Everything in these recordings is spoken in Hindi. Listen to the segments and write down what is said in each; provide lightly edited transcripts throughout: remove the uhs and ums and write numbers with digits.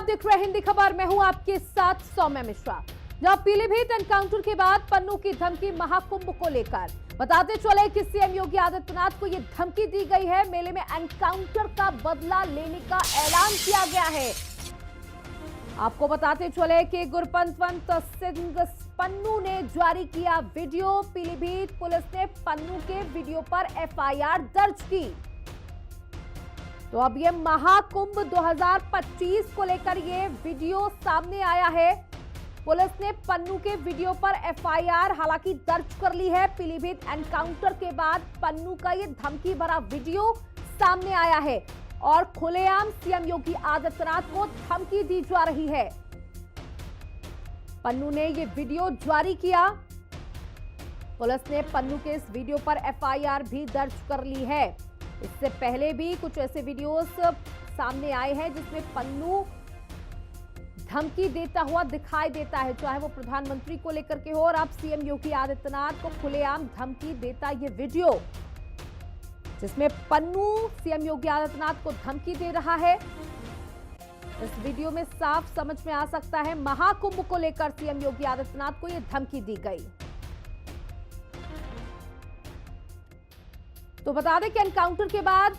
आप देख रहे हैं हिंदी खबर। मैं हूं आपके साथ सौम्या मिश्रा। जहां पीलीभीत एनकाउंटर के बाद पन्नू की धमकी महाकुंभ को लेकर बताते चले कि सीएम योगी आदित्यनाथ को यह धमकी दी गई है। मेले में एनकाउंटर का बदला लेने का ऐलान किया गया है। आपको बताते चले कि गुरपतवंत सिंह पन्नू ने जारी किया वीडियो। पीलीभीत पुलिस ने पन्नू के वीडियो पर एफआईआर दर्ज की। तो अब ये महाकुंभ 2025 को लेकर ये वीडियो सामने आया है। पुलिस ने पन्नू के वीडियो पर एफआईआर हालांकि दर्ज कर ली है। पीलीभीत एनकाउंटर के बाद पन्नू का ये धमकी भरा वीडियो सामने आया है और खुलेआम सीएम योगी आदित्यनाथ को धमकी दी जा रही है। पन्नू ने ये वीडियो जारी किया। पुलिस ने पन्नू के इस वीडियो पर एफआईआर भी दर्ज कर ली है। इससे पहले भी कुछ ऐसे वीडियोस सामने आए हैं जिसमें पन्नू धमकी देता हुआ दिखाई देता है, चाहे वो प्रधानमंत्री को लेकर के हो। और अब सीएम योगी आदित्यनाथ को खुलेआम धमकी देता ये वीडियो, जिसमें पन्नू सीएम योगी आदित्यनाथ को धमकी दे रहा है। इस वीडियो में साफ समझ में आ सकता है महाकुंभ को लेकर सीएम योगी आदित्यनाथ को यह धमकी दी गई। तो बता दें कि एनकाउंटर के बाद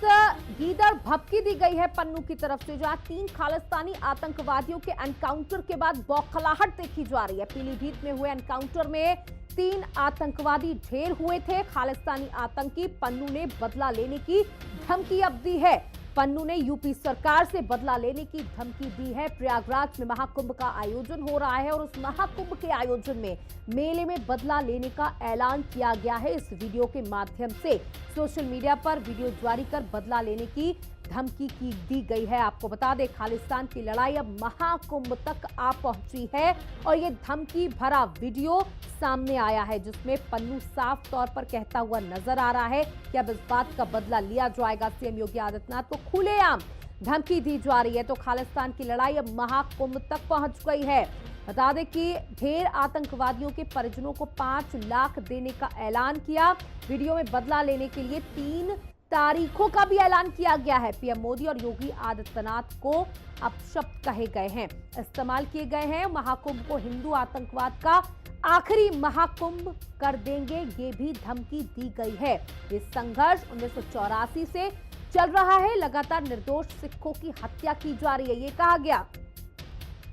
गीदड़ भभकी दी गई है पन्नू की तरफ से, जहां 3 खालिस्तानी आतंकवादियों के एनकाउंटर के बाद बौखलाहट देखी जा रही है। पीलीभीत में हुए एनकाउंटर में 3 आतंकवादी ढेर हुए थे। खालिस्तानी आतंकी पन्नू ने बदला लेने की धमकी अब दी है। पन्नू ने यूपी सरकार से बदला लेने की धमकी दी है। प्रयागराज में महाकुंभ का आयोजन हो रहा है और उस महाकुंभ के आयोजन में मेले में बदला लेने का ऐलान किया गया है। इस वीडियो के माध्यम से सोशल मीडिया पर वीडियो जारी कर बदला लेने की धमकी की दी गई है। आपको बता दें, खालिस्तान की लड़ाई अब महाकुंभ तक आ पहुंची है और ये धमकी भरा वीडियो सामने आया है, जिसमें पन्नू साफ तौर पर कहता हुआ नजर आ रहा है कि अब इस बात का बदला लिया जाएगा। सीएम योगी आदित्यनाथ को खुलेआम धमकी दी जा रही है। तो खालिस्तान की लड़ाई अब महाकुंभ तक पहुंच गई है। बता दें कि ढेर आतंकवादियों के परिजनों को 5 लाख देने का ऐलान किया। वीडियो में बदला लेने के लिए 3 तारीखों का भी ऐलान किया गया है। पीएम मोदी और योगी आदित्यनाथ को अब शब्द कहे गए हैं, इस्तेमाल किए गए हैं। महाकुंभ को हिंदू आतंकवाद का आखिरी महाकुंभ कर देंगे, ये भी धमकी दी गई है। ये संघर्ष 1984 से चल रहा है। लगातार निर्दोष सिखों की हत्या की जा रही है। ये कहा गया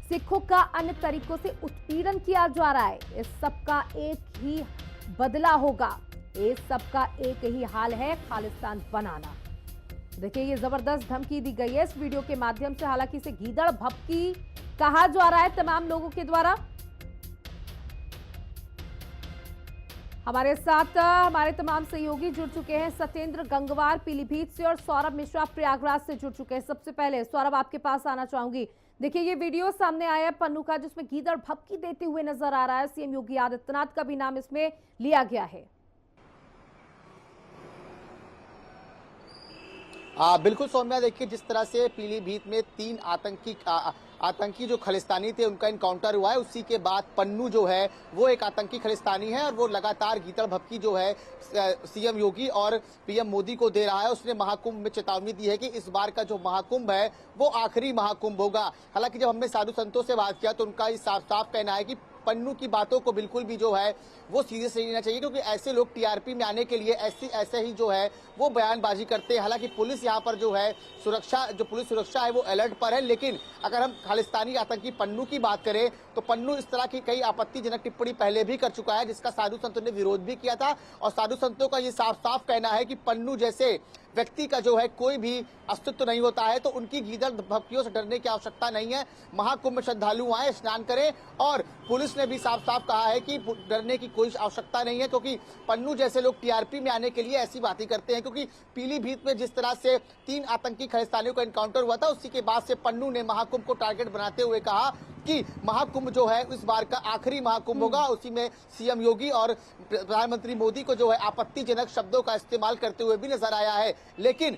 सिखों का अन्य तरीकों से उत्पीड़न किया जा रहा है। इस सब का एक ही बदला होगा। इस सब का एक ही हाल है, खालिस्तान बनाना। देखिए, ये जबरदस्त धमकी दी गई है इस वीडियो के माध्यम से। हालांकि इसे गीदड़ भभकी कहा जा रहा है तमाम लोगों के द्वारा। हमारे साथ हमारे तमाम सहयोगी जुड़ चुके हैं। सत्येंद्र गंगवार पीलीभीत से और सौरभ मिश्रा प्रयागराज से जुड़ चुके हैं। सबसे पहले सौरभ, आपके पास आना चाहूंगी। देखिए, ये वीडियो सामने आया है पन्नू का, जिसमें गीदड़ भभकी देते हुए नजर आ रहा है। सीएम योगी आदित्यनाथ का भी नाम इसमें लिया गया है। बिल्कुल सौम्या, देखिए जिस तरह से पीलीभीत में 3 आतंकी जो खालिस्तानी थे उनका इनकाउंटर हुआ है, उसी के बाद पन्नू जो है वो एक आतंकी खालिस्तानी है और वो लगातार गीदड़ भभकी जो है सीएम योगी और पीएम मोदी को दे रहा है। उसने महाकुंभ में चेतावनी दी है कि इस बार का जो महाकुंभ है वो आखिरी महाकुंभ होगा। हालांकि जब हमने साधु संतों से बात किया तो उनका ये साफ साफ कहना है कि पन्नू की बातों को बिल्कुल भी जो है वो सीरियस नहीं लेना चाहिए, क्योंकि ऐसे लोग टीआरपी में आने के लिए ऐसे ही जो है वो बयानबाजी करते हैं। हालांकि पुलिस यहाँ पर जो है पुलिस सुरक्षा है वो अलर्ट पर है। लेकिन अगर हम खालिस्तानी आतंकी पन्नू की बात करें तो पन्नू इस तरह की कई आपत्तिजनक टिप्पणी पहले भी कर चुका है, जिसका साधु संतों ने विरोध भी किया था। और साधु संतों का ये साफ साफ कहना है कि पन्नू जैसे व्यक्ति का जो है कोई भी अस्तित्व नहीं होता है, तो उनकी गीदड़ भभकियों से डरने की आवश्यकता नहीं है। महाकुंभ में श्रद्धालु आए, स्नान करें। और पुलिस ने भी साफ साफ कहा है कि डरने की कोई आवश्यकता नहीं है, क्योंकि पन्नू जैसे लोग टीआरपी में आने के लिए ऐसी बातें करते हैं। क्योंकि पीलीभीत में जिस तरह से 3 आतंकी खालिस्तानियों का एनकाउंटर हुआ था, उसी के बाद से पन्नू ने महाकुंभ को टारगेट बनाते हुए कहा कि महाकुंभ जो है इस बार का आखिरी महाकुंभ होगा। उसी में सीएम योगी और प्रधानमंत्री मोदी को जो है आपत्तिजनक शब्दों का इस्तेमाल करते हुए भी नजर आया है। लेकिन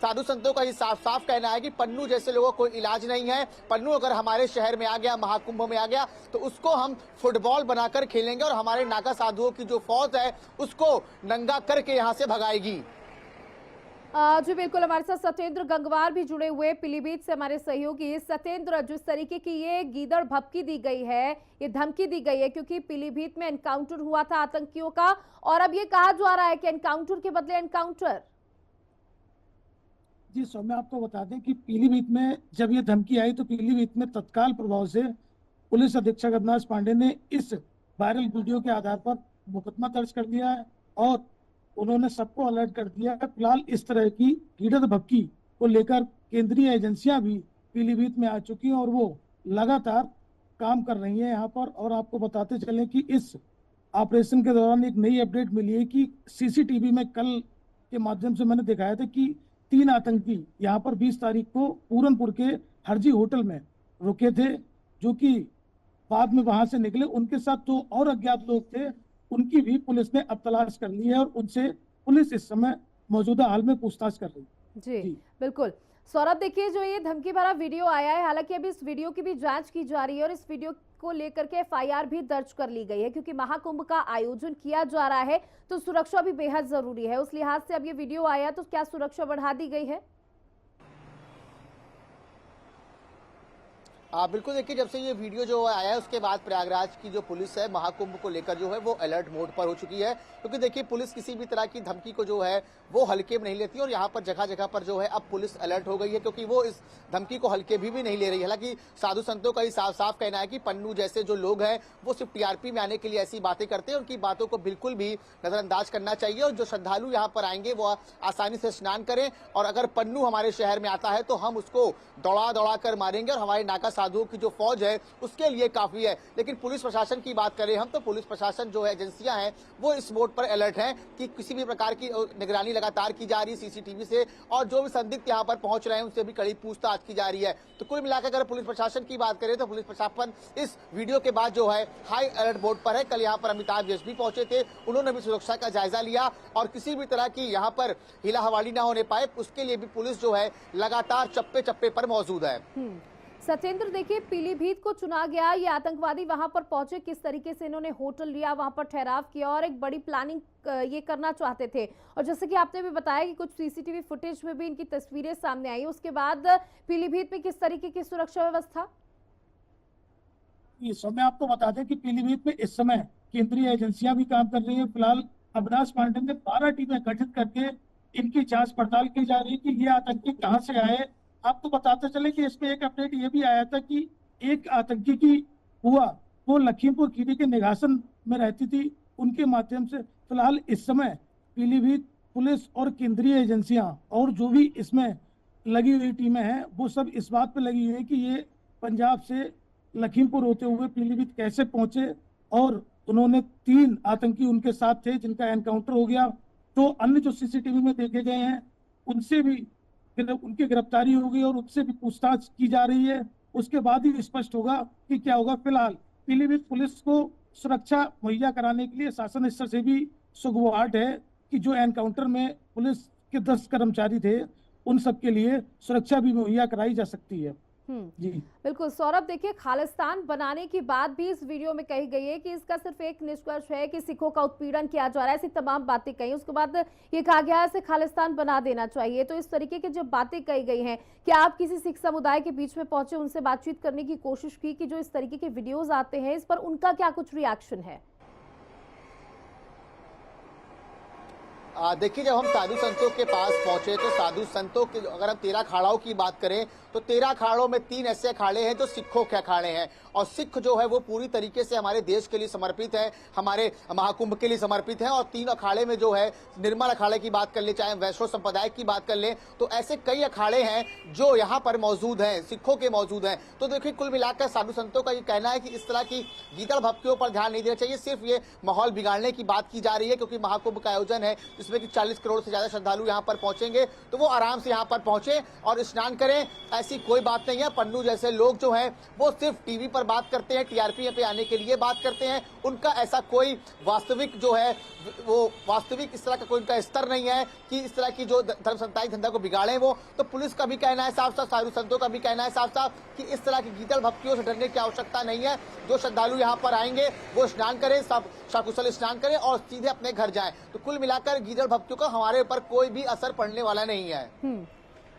साधु संतों का ये साफ साफ कहना है कि पन्नू जैसे लोगों को कोई इलाज नहीं है। पन्नू अगर हमारे शहर में आ गया, महाकुंभ में आ गया, तो उसको हम फुटबॉल बनाकर खेलेंगे और हमारे नागा साधुओं की जो फौज है उसको नंगा करके यहाँ से भगाएगी। जी बिल्कुल, हमारे साथ सत्येंद्र गंगवार भी जुड़े हुए पीलीभीत से हमारे सहयोगी। सत्येंद्र, जिस तरीके की ये गीदड़ भभकी दी गई है, ये धमकी दी गई है, क्योंकि पीलीभीत में एनकाउंटर हुआ था आतंकियों का, और अब ये कहा जा रहा है कि एनकाउंटर के बदले एनकाउंटर। जी सौम्या, आपको बता दें कि पीलीभीत में जब ये धमकी आई तो पीलीभीत में तत्काल प्रभाव से पुलिस अधीक्षक अविनाश पांडे ने इस वायरल वीडियो के आधार पर मुकदमा दर्ज कर दिया है और उन्होंने सबको अलर्ट कर दिया है। फिलहाल इस तरह की गिरद भक्की को लेकर केंद्रीय एजेंसियां भी पीलीभीत में आ चुकी हैं और वो लगातार काम कर रही हैं यहाँ पर। और आपको बताते चलें कि इस ऑपरेशन के दौरान एक नई अपडेट मिली है कि सीसीटीवी में कल के माध्यम से मैंने दिखाया था कि 3 आतंकी यहाँ पर 20 तारीख को पूरनपुर के हरजी होटल में रुके थे, जो कि बाद में वहां से निकले। उनके साथ 2 और अज्ञात लोग थे, उनकी भी पुलिस ने अब तलाश कर ली है और उनसे पुलिस इस समय मौजूदा हाल में पूछताछ कर रही है। जी बिल्कुल। सौरभ, देखिए, जो ये धमकी भरा वीडियो आया है, हालांकि अभी इस वीडियो की भी जांच की जा रही है और इस वीडियो को लेकर के एफआईआर भी दर्ज कर ली गई है, क्योंकि महाकुंभ का आयोजन किया जा रहा है तो सुरक्षा भी बेहद जरूरी है। उस लिहाज से अब ये वीडियो आया तो क्या सुरक्षा बढ़ा दी गई है? बिल्कुल, देखिए, जब से ये वीडियो जो आया है उसके बाद प्रयागराज की जो पुलिस है महाकुंभ को लेकर जो है वो अलर्ट मोड पर हो चुकी है, क्योंकि देखिए पुलिस किसी भी तरह की धमकी को जो है वो हल्के में नहीं लेती और यहाँ पर जगह जगह पर जो है अब पुलिस अलर्ट हो गई है, क्योंकि वो इस धमकी को हल्के भी नहीं ले रही है। हालांकि साधु संतों का ही साफ साफ कहना है कि पन्नू जैसे जो लोग हैं वो सिर्फ टीआरपी में आने के लिए ऐसी बातें करते हैं, उनकी बातों को बिल्कुल भी नजरअंदाज करना चाहिए और जो श्रद्धालु यहाँ पर आएंगे वो आसानी से स्नान करें। और अगर पन्नू हमारे शहर में आता है तो हम उसको दौड़ा कर मारेंगे और हमारे नाका साधुओं की जो फौज है उसके लिए काफी है। लेकिन पुलिस प्रशासन की बात करें हम तो पुलिस प्रशासन जो है एजेंसियां हैं वो इस मोड पर अलर्ट हैं कि किसी भी प्रकार की निगरानी लगातार की जा रही है सीसीटीवी से, और जो भी संदिग्ध यहाँ पर पहुंच रहे हैं उनसे भी कड़ी पूछताछ की जा रही है। तो कुल मिलाकर अगर पुलिस प्रशासन की बात करें तो पुलिस प्रशासन इस वीडियो के बाद जो है हाई अलर्ट मोड पर है। कल यहाँ पर अमिताभ यश भी पहुंचे थे, उन्होंने भी सुरक्षा का जायजा लिया और किसी भी तरह की यहाँ पर हिला हवाली ना होने पाए उसके लिए भी पुलिस जो है लगातार चप्पे चप्पे पर मौजूद है। सत्येंद्र, देखिए, पीलीभीत को चुना गया, ये आतंकवादी वहां पर पहुंचे, किस तरीके से इन्होंने होटल लिया, वहां पर ठहराव किया और एक बड़ी प्लानिंग ये करना चाहते थे। और जैसे कि आपने भी बताया कि कुछ सीसीटीवी फुटेज में भी इनकी तस्वीरें सामने आई, उसके बाद पीलीभीत में किस तरीके की सुरक्षा व्यवस्था? इस समय आपको बता दें कि पीलीभीत में इस समय केंद्रीय एजेंसियां भी काम कर रही है। फिलहाल अविनाश पांडे ने 12 टीमें गठित करके इनकी जांच पड़ताल की जा रही है कि ये आतंकी कहां से आए। आपको बताते चले कि इसमें एक अपडेट ये भी आया था कि एक आतंकी की हुआ वो लखीमपुर खीरी के निगासन में रहती थी, उनके माध्यम से। फिलहाल इस समय पीलीभीत पुलिस और केंद्रीय एजेंसियां और जो भी इसमें लगी हुई टीमें हैं वो सब इस बात पे लगी हुई है कि ये पंजाब से लखीमपुर होते हुए पीलीभीत कैसे पहुंचे, और उन्होंने 3 आतंकी उनके साथ थे जिनका एनकाउंटर हो गया। तो अन्य जो सीसीटीवी में देखे गए हैं उनसे भी उनकी गिरफ्तारी होगी और उनसे भी पूछताछ की जा रही है। उसके बाद ही स्पष्ट होगा कि क्या होगा। फिलहाल पीलीभीत पुलिस को सुरक्षा मुहैया कराने के लिए शासन स्तर से भी सुगबुगाहट है कि जो एनकाउंटर में पुलिस के 10 कर्मचारी थे उन सब के लिए सुरक्षा भी मुहैया कराई जा सकती है। जी बिल्कुल। सौरभ, देखिए, खालिस्तान बनाने की बात भी इस वीडियो में कही गई है कि इसका सिर्फ एक निष्कर्ष है कि सिखों का उत्पीड़न किया जा रहा है, ऐसी तमाम बातें कही। उसके बाद ये कहा गया है इसे खालिस्तान बना देना चाहिए। तो इस तरीके की जब बातें कही गई हैं, क्या आप किसी सिख समुदाय के बीच में पहुंचे, उनसे बातचीत करने की कोशिश की कि जो इस तरीके के वीडियोज आते हैं इस पर उनका क्या कुछ रिएक्शन है? देखिए, जब हम साधु संतों के पास पहुंचे तो साधु संतों के अगर हम 13 अखाड़ों की बात करें तो 13 अखाड़ों में 3 ऐसे अखाड़े हैं जो सिखों के अखाड़े हैं, और सिख जो है वो पूरी तरीके से हमारे देश के लिए समर्पित है, हमारे महाकुंभ के लिए समर्पित है। और 3 अखाड़े में जो है निर्मल अखाड़े की बात कर ले, चाहे वैष्णव संप्रदाय की बात कर ले, तो ऐसे कई अखाड़े हैं जो यहाँ पर मौजूद हैं, सिखों के मौजूद हैं। तो देखिए, कुल मिलाकर साधु संतों का ये कहना है कि इस तरह की गीदड़ भभकियों पर ध्यान नहीं देना चाहिए, सिर्फ ये माहौल बिगाड़ने की बात की जा रही है, क्योंकि महाकुंभ का आयोजन है जिसमें कि 40 करोड़ से ज्यादा श्रद्धालु यहाँ पर पहुंचेंगे, तो वो आराम से यहाँ पर पहुंचे और स्नान करें, ऐसी कोई बात नहीं है। पन्नू जैसे लोग जो हैं वो सिर्फ टीवी पर बात करते हैं, टीआरपी पे आने के लिए बात करते हैं, उनका ऐसा कोई वास्तविक जो है वो वास्तविक इस तरह का कोई उनका स्तर नहीं है कि इस तरह की जो धर्म संस्थाई धंधा को बिगाड़े वो। तो पुलिस का भी कहना है साफ साफ, साधु संतों का भी कहना है साफ साफ कि इस तरह की गीदड़ भभकियों से डरने की आवश्यकता नहीं है। जो श्रद्धालु यहाँ पर आएंगे वो स्नान करें, सब सकुशल स्नान करें और सीधे अपने घर जाएं। तो कुल मिलाकर गीदड़ भभकियों का हमारे ऊपर कोई भी असर पड़ने वाला नहीं है।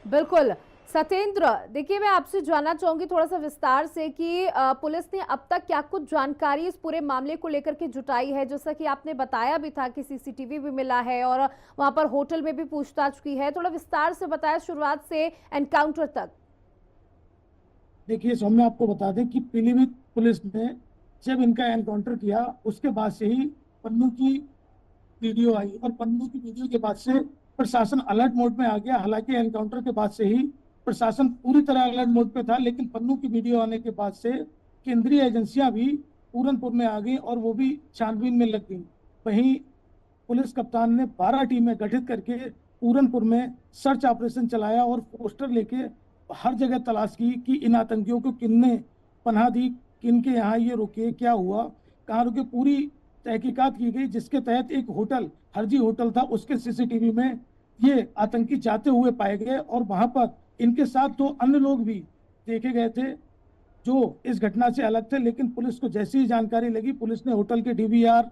बिल्कुल सत्येंद्र, देखिए मैं आपसे जानना चाहूंगी थोड़ा सा विस्तार से कि पुलिस ने अब तक क्या कुछ जानकारी इस पूरे मामले को लेकर के जुटाई है। जैसा कि आपने बताया भी था कि सीसीटीवी भी मिला है और वहां पर होटल में भी पूछताछ की है, थोड़ा विस्तार से बताया शुरुआत से एनकाउंटर तक। देखिए सौम्या, आपको बता दें कि पीलीभीत पुलिस ने जब इनका एनकाउंटर किया उसके बाद से ही पन्नू की वीडियो आई और पन्नू की वीडियो के बाद से प्रशासन अलर्ट मोड में आ गया। हालांकि एनकाउंटर के बाद से ही प्रशासन पूरी तरह अलर्ट मोड पे था, लेकिन पन्नू की वीडियो आने के बाद से केंद्रीय एजेंसियां भी पूरनपुर में आ गई और वो भी छानबीन में लग गई। वहीं पुलिस कप्तान ने 12 टीमें गठित करके पूरनपुर में सर्च ऑपरेशन चलाया और पोस्टर लेके हर जगह तलाश की कि इन आतंकियों को किनने पनाह दी, किनके यहाँ ये रुके, क्या हुआ, कहाँ रुके। पूरी तहकीकात की गई, जिसके तहत एक होटल, हरजी होटल था, उसके सीसीटीवी में ये आतंकी जाते हुए पाए गए और वहां पर इनके साथ 2 अन्य लोग भी देखे गए थे जो इस घटना से अलग थे। लेकिन पुलिस को जैसी ही जानकारी लगी, पुलिस ने होटल के डीवीआर,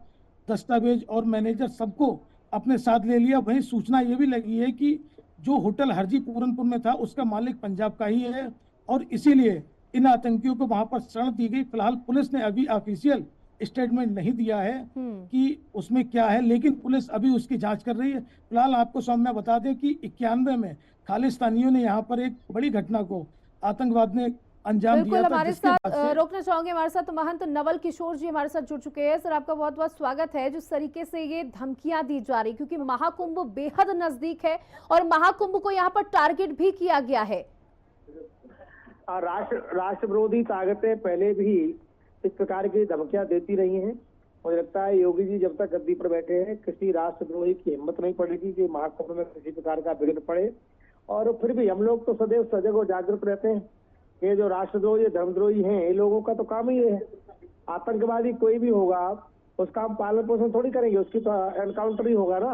दस्तावेज और मैनेजर सबको अपने साथ ले लिया। वहीं सूचना ये भी लगी है कि जो होटल हरजी पूरनपुर में था उसका मालिक पंजाब का ही है और इसीलिए इन आतंकियों को वहां पर शरण दी गई। फिलहाल पुलिस ने अभी ऑफिशियल स्टेटमेंट नहीं दिया है कि उसमें क्या है, लेकिन पुलिस अभी उसकी जांच कर रही है। फिलहाल आपको सौम्या बता दें कि 91 में खालिस्तानियों ने यहाँ पर एक बड़ी घटना को आतंकवाद ने अंजाम दिया था। हमारे साथ रोकना चाहूंगे, हमारे साथ महंत नवल किशोर जी हमारे साथ जुड़ चुके हैं। सर, आपका बहुत बहुत स्वागत है। जिस तरीके से ये धमकियां दी जा रही, क्योंकि महाकुंभ बेहद नजदीक है और महाकुंभ को यहाँ पर टारगेट भी किया गया है। राष्ट्र विरोधी ताकतें पहले भी इस प्रकार की धमकियां देती रही हैं। मुझे लगता है योगी जी जब तक गद्दी पर बैठे हैं, किसी राष्ट्रद्रोही की हिम्मत नहीं पड़ेगी कि महाकुंभ में किसी प्रकार का विघ्न पड़े। और फिर भी हम लोग तो सदैव सजग और जागरूक रहते हैं। ये जो राष्ट्रद्रोही, धर्मद्रोही हैं, ये लोगों का तो काम ही है। आतंकवादी कोई भी होगा उसका हम पालन पोषण थोड़ी करेंगे, उसकी तो एनकाउंटर ही होगा ना।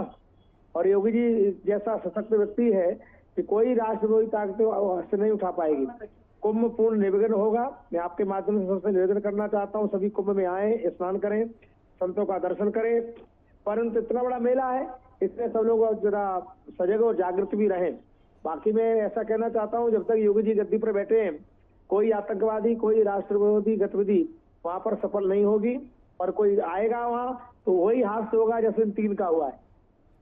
और योगी जी जैसा सशक्त व्यक्ति है कि कोई राष्ट्रद्रोही ताकत से नहीं उठा पाएगी। कुंभ पूर्ण निर्विघ्न होगा। मैं आपके माध्यम से सबसे निवेदन करना चाहता हूँ, सभी कुंभ में आए, स्नान करें, संतों का दर्शन करें। परंतु इतना बड़ा मेला है, इसमें सब लोग जरा सजग और जागृत भी रहें। बाकी मैं ऐसा कहना चाहता हूँ, जब तक योगी जी गद्दी पर बैठे हैं, कोई आतंकवादी, कोई राष्ट्र विरोधी गतिविधि वहां पर सफल नहीं होगी। और कोई आएगा वहां तो वही हादसा होगा जैसे 3 का हुआ है।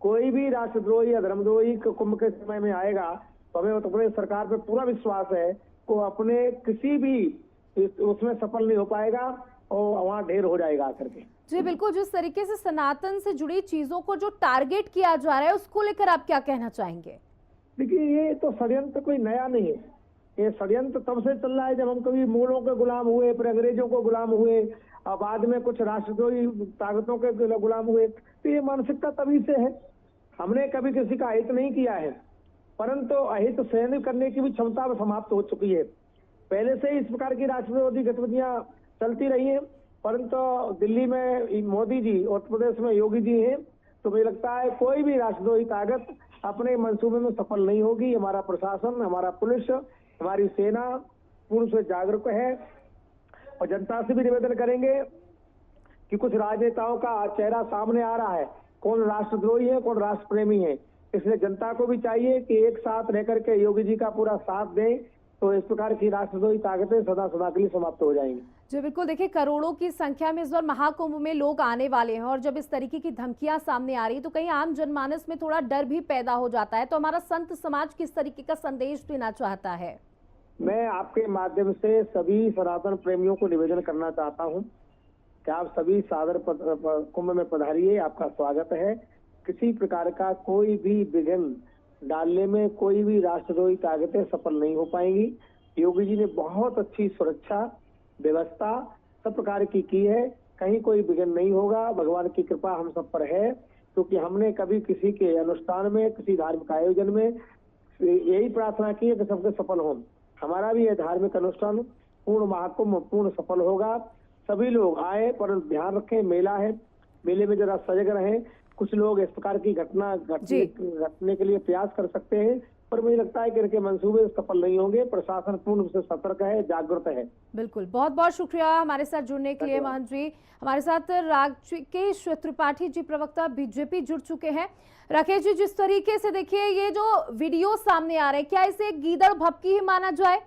कोई भी राष्ट्रद्रोही या धर्मद्रोही कुंभ के समय में आएगा तो हमें अपने सरकार पे पूरा विश्वास है को अपने किसी भी उसमें सफल नहीं हो पाएगा और वहां ढेर हो जाएगा आकर के। जी बिल्कुल, जिस तरीके से सनातन से जुड़ी चीजों को जो टारगेट किया जा रहा है उसको लेकर आप क्या कहना चाहेंगे? देखिए, ये तो षड्यंत्र कोई नया नहीं है। ये षड्यंत्र तब से चल रहा है जब हम कभी मुगलों के गुलाम हुए, फिर अंग्रेजों को गुलाम हुए और बाद में कुछ राष्ट्रद्रोही ताकतों के गुलाम हुए। तो ये मानसिकता तभी से है। हमने कभी किसी का हित नहीं किया है, परंतु अहित सहन करने की भी क्षमता समाप्त हो चुकी है। पहले से इस प्रकार की राष्ट्र विरोधी गतिविधियां चलती रही हैं, परंतु दिल्ली में मोदी जी, उत्तर प्रदेश में योगी जी हैं, तो मुझे लगता है कोई भी राष्ट्रद्रोही ताकत अपने मंसूबे में सफल नहीं होगी। हमारा प्रशासन, हमारा पुलिस, हमारी सेना पूर्ण से जागरूक है। और जनता से भी निवेदन करेंगे कि कुछ राजनेताओं का चेहरा सामने आ रहा है, कौन राष्ट्रद्रोही है, कौन राष्ट्र प्रेमी है। इसलिए जनता को भी चाहिए कि एक साथ रहकर के योगी जी का पूरा साथ दें, तो इस प्रकार की राष्ट्रद्रोही ताकतें सदा सदा के लिए समाप्त हो जाएंगी। जी बिल्कुल, देखिए करोड़ों की संख्या में इस बार महाकुंभ में लोग आने वाले हैं और जब इस तरीके की धमकियां सामने आ रही तो कहीं आम जनमानस में थोड़ा डर भी पैदा हो जाता है। तो हमारा संत समाज किस तरीके का संदेश देना चाहता है? मैं आपके माध्यम से सभी सनातन प्रेमियों को निवेदन करना चाहता हूं कि आप सभी सादर कुंभ में पधारिए, आपका स्वागत है। किसी प्रकार का कोई भी विघ्न डालने में कोई भी राष्ट्रद्रोही ताकतें सफल नहीं हो पाएंगी। योगी जी ने बहुत अच्छी सुरक्षा व्यवस्था सब प्रकार की है, कहीं कोई विघ्न नहीं होगा। भगवान की कृपा हम सब पर है, क्योंकि हमने कभी किसी के अनुष्ठान में, किसी धार्मिक आयोजन में यही प्रार्थना की है कि सबके सफल हो। हमारा भी यह धार्मिक अनुष्ठान पूर्ण महाकुंभ पूर्ण सफल होगा। सभी लोग आए, पर ध्यान रखें, मेला है, मेले में जरा सजग रहें। कुछ लोग इस प्रकार की घटना घटने के लिए प्रयास कर सकते हैं, पर मुझे लगता है कि इनके मंसूबे सफल नहीं होंगे। प्रशासन पूर्ण रूप से सतर्क है, जागरूक है। बिल्कुल, बहुत बहुत शुक्रिया हमारे साथ जुड़ने के लिए महंत जी। हमारे साथ राकेश त्रिपाठी जी, प्रवक्ता बीजेपी, जुड़ चुके हैं। राकेश जी, जिस तरीके से देखिए ये जो वीडियो सामने आ रहे हैं, क्या इसे गीदड़ भभकी ही माना जाए?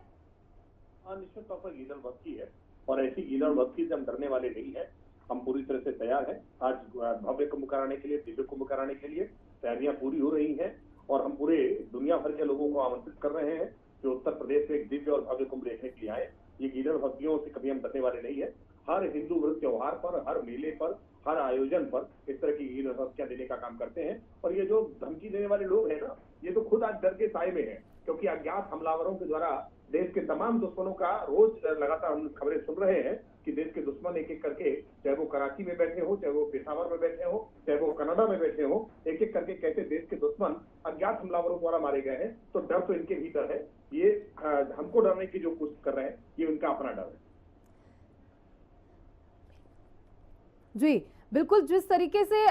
निश्चित तौर पर गीदड़ भभकी है, और ऐसी गीदड़ भभकी से हम डरने वाले नहीं है। हम पूरी तरह से तैयार हैं। आज भव्य कुंभ कराने के लिए, दिव्य कुंभ कराने के लिए तैयारियां पूरी हो रही हैं, और हम पूरे दुनिया भर के लोगों को आमंत्रित कर रहे हैं जो उत्तर प्रदेश में एक दिव्य और भव्य कुंभ देखने के लिए आए। ये गीदड़ भभकियों से कभी हम डरने वाले नहीं है। हर हिंदू व्रत त्योहार पर, हर मेले पर, हर आयोजन पर इस तरह की गीदड़ भभकियां देने का काम करते हैं। और ये जो धमकी देने वाले लोग हैं ना, ये तो खुद आज डर के साए में है, क्योंकि अज्ञात हमलावरों के द्वारा देश के तमाम दुश्मनों का रोज लगातार हम खबरें सुन रहे हैं कि देश के दुश्मन एक एक करके, चाहे वो कराची में बैठे हो, चाहे वो पेशावर में बैठे हो, चाहे वो कनाडा में बैठे हो, एक एक करके कैसे देश के दुश्मन अज्ञात हमलावरों द्वारा मारे गए हैं। तो डर तो इनके भीतर है। ये हमको डरने की जो कोशिश कर रहे हैं, ये उनका अपना डर है। जी बिल्कुल, जिस तरीके से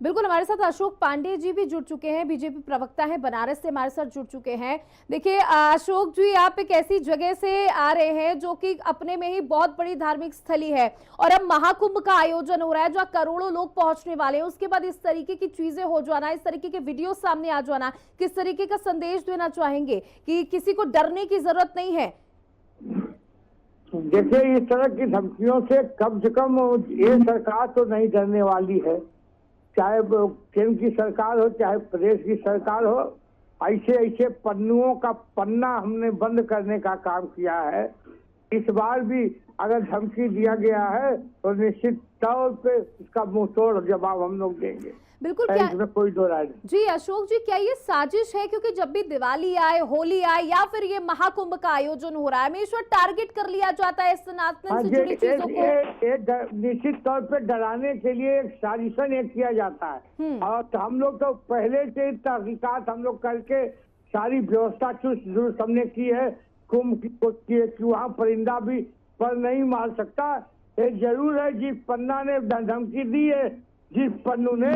बिल्कुल, हमारे साथ अशोक पांडे जी भी जुड़ चुके हैं, बीजेपी प्रवक्ता हैं, बनारस से हमारे साथ जुड़ चुके हैं। देखिए अशोक जी, आप एक ऐसी जगह से आ रहे हैं जो कि अपने में ही बहुत बड़ी धार्मिक स्थली है, और अब महाकुंभ का आयोजन हो रहा है जहाँ करोड़ों लोग पहुंचने वाले हैं। उसके बाद इस तरीके की चीजें हो जाना, इस तरीके के वीडियो सामने आ जाना, किस तरीके का संदेश देना चाहेंगे कि किसी को डरने की जरूरत नहीं है? देखिए, इस तरह की धमकियों से कम ये सरकार तो नहीं डरने वाली है, चाहे केंद्र की सरकार हो, चाहे प्रदेश की सरकार हो। ऐसे ऐसे पन्नुओं का पन्ना हमने बंद करने का काम किया है। इस बार भी अगर धमकी दिया गया है तो निश्चित तौर पे उसका मुंहतोड़ जवाब हम लोग देंगे। बिल्कुल, क्या इसमें कोई दो राय नहीं। जी अशोक जी, क्या ये साजिश है? क्योंकि जब भी दिवाली आए, होली आए, या फिर ये महाकुंभ का आयोजन हो रहा है, हमेशा टारगेट कर लिया जाता है सनातन से जुड़ी चीजों को। निश्चित तौर पे डराने के लिए एक साजिशन एक किया जाता है, और तो हम लोग तो पहले से तहकीकात हम लोग करके सारी व्यवस्था चुस्त दुरुस्त हमने की है। कुंभ की वहाँ परिंदा भी पर नहीं मार सकता। ये जरूर है, जिस पन्ना ने धमकी दी है, जिस पन्नू ने,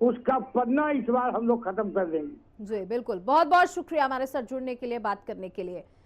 उसका पन्ना इस बार हम लोग खत्म कर देंगे। जी बिल्कुल, बहुत बहुत शुक्रिया हमारे साथ जुड़ने के लिए, बात करने के लिए।